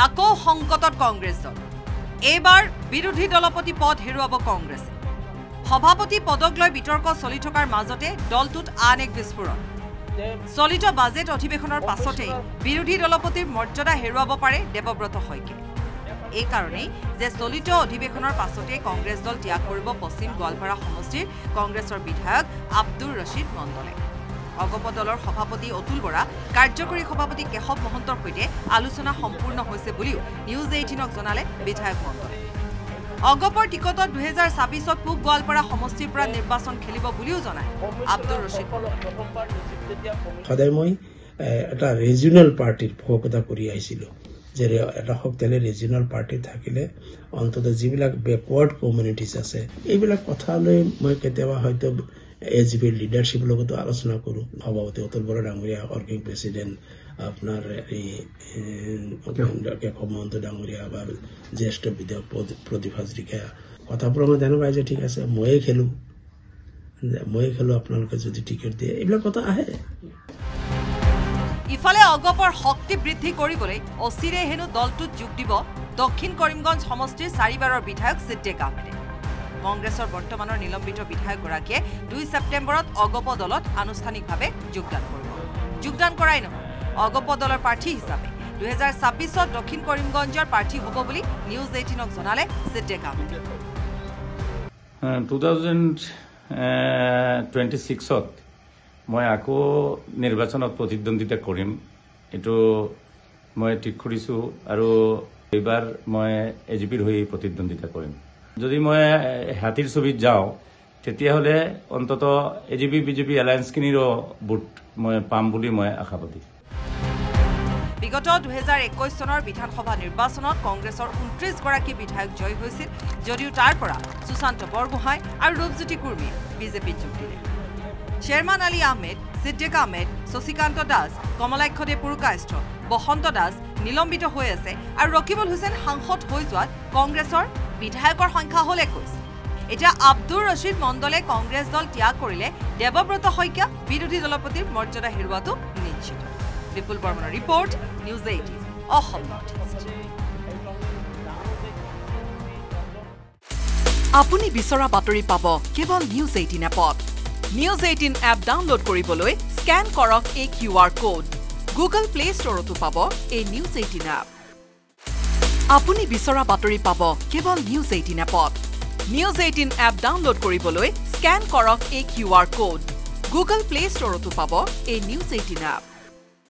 আকৌ সংকটত কংগ্ৰেছ দল এইবাৰ বিৰোধী দলপতি পদ হেৰুৱাব কংগ্ৰেছে সভাপতি পদক লৈ বিতৰ্ক চলি থকাৰ মাজতে দলটোত আন এক বিস্ফোৰণ চলিত বাজেট অধিৱেশনৰ পাছতে বিৰোধী দলপতিৰ মৰ্যাদা হেৰুৱাব পাৰে দেৱব্ৰত শইকীয়া এই কাৰণেই যে চলিত অধিৱেশনৰ পাছতে কংগ্ৰেছ দল ত্যাগ কৰিব পশ্চিম গোৱালপাৰা সমষ্টিৰ কংগ্ৰেছৰ বিধায়ক আব্দুৰ ৰছিদ মণ্ডলে অগপ দলৰ সভাপতি অতুল বৰা কাৰ্যকৰী সভাপতি কেশৱ মহন্তৰ সৈতে আলোচনা সম্পূৰ্ণ হৈছে বুলিও নিউজ 18ক জনালে বিধায়ক মণ্ডলে অগপৰ টিকটত 2026ত পূব গোৱালপাৰা সমষ্টিৰ পৰা নিৰ্বাচন খেলিব বুলিও জনায় আব্দুৰ ৰছিদ সদায় মই এটা ৰিজনাল পাৰ্টিৰ ফোকতা কৰি আহিছিলোঁ যে এটা শক্তিশালী ৰিজনাল পাৰ্টি থাকিলে অন্তত যিবিলাক বেকৱাৰ্ড কমিউনিটিজ আছে এইবিলাক কথা লৈ মই কেতিয়াবা হয়তো এজিপিৰ লিডাৰশ্বিপৰ লগতো আলোচনা কৰোঁ সভাপতি অতুল বৰা ডাঙৰীয়া ৱৰ্কিং প্ৰেচিডেণ্ট আপোনাৰ এই কেশৱ মহন্ত ডাঙৰীয়া বা জ্যেষ্ঠ বিধায়ক প্ৰদীপ হাজৰিকা কথাবোৰ মই তেনেকুৱা যে ঠিক আছে ময়ে খেলোঁ আপোনালোকে যদি টিকেট দিয়ে এইবিলাক কথা আহে ইফালে অগপৰ শক্তি বৃদ্ধি কৰিবলৈ অচিৰে হেনো দলটোত যোগ দিব দক্ষিণ কৰিমগঞ্জ সমষ্টিৰ 4বাৰৰ বিধায়ক সিদ্দিক আহমেদে কংগ্ৰেছৰ বৰ্তমানৰ নিলম্বিত বিধায়কগৰাকীয়ে 2 ছেপ্টেম্বৰত অগপ দলত আনুষ্ঠানিকভাৱে যোগদান কৰাই নহয় অগপ দলৰ প্ৰাৰ্থী হিচাপে 2026ত দক্ষিণ কৰিমগঞ্জৰ প্ৰাৰ্থী হ'ব বুলি নিউজ 18ক জনালে সিদ্দিক আহমেদে 2026ত মই আকৌ নিৰ্বাচনত প্ৰতিদ্বন্দ্বিতা কৰিম এইটো মই ঠিক কৰিছোঁ আৰু এইবাৰ মই এজিপিৰ হৈ প্ৰতিদ্বন্দ্বিতা কৰিম যদি মই হাতীৰ ছবিত যাওঁ তেতিয়াহ'লে অন্তত এজিপি বিজেপি এলায়েন্সখিনিৰো ভোট মই পাম বুলি মই আশাবাদী বিগত 2021 চনৰ বিধানসভা নিৰ্বাচনত কংগ্ৰেছৰ 29 গৰাকী বিধায়ক জয় হৈছিল যদিও তাৰ পৰা সুশান্ত বৰগোহাঁই আৰু ৰূপজ্যোতি কুৰ্মীয়ে বিজেপিত যোগ দিলে চেয়াৰমান আলী আহমেদ সিদ্দিক আহমেদ শশীকান্ত দাস কমলাক্ষদে পুৰকায়স্থ বসন্ত দাস নিলম্বিত হৈ আছে আৰু ৰকিবুল হুছেইন সাংসদ হৈ যোৱাত কংগ্ৰেছৰ বিধায়কৰ সংখ্যা হ'ল 21 এতিয়া আব্দুৰ ৰছিদ মণ্ডলে কংগ্ৰেছ দল ত্যাগ কৰিলে দেৱব্ৰত শইকীয়া বিৰোধী দলপতিৰ মৰ্যাদা হেৰুৱাটো নিশ্চিত বিপুল বৰ্মনৰ report news 18 Assam north east আপুনি বিচৰা বাতৰি পাব কেৱল নিউজ 18 এপত নিউজ 18 এপ ডাউনলোড কৰিবলৈ স্ক্যান কৰক এই QR কোড গুগল প্লে ষ্টৰতো পাব এই নিউজ 18 এপ আপুনি বিচৰা বাতৰি পাব কেৱল নিউজ 18 এপত নিউজ 18 এপ ডাউনলোড কৰিবলৈ স্ক্যান কৰক এই QR কোড গুগল প্লে ষ্টৰতো পাব এই নিউজ 18 এপ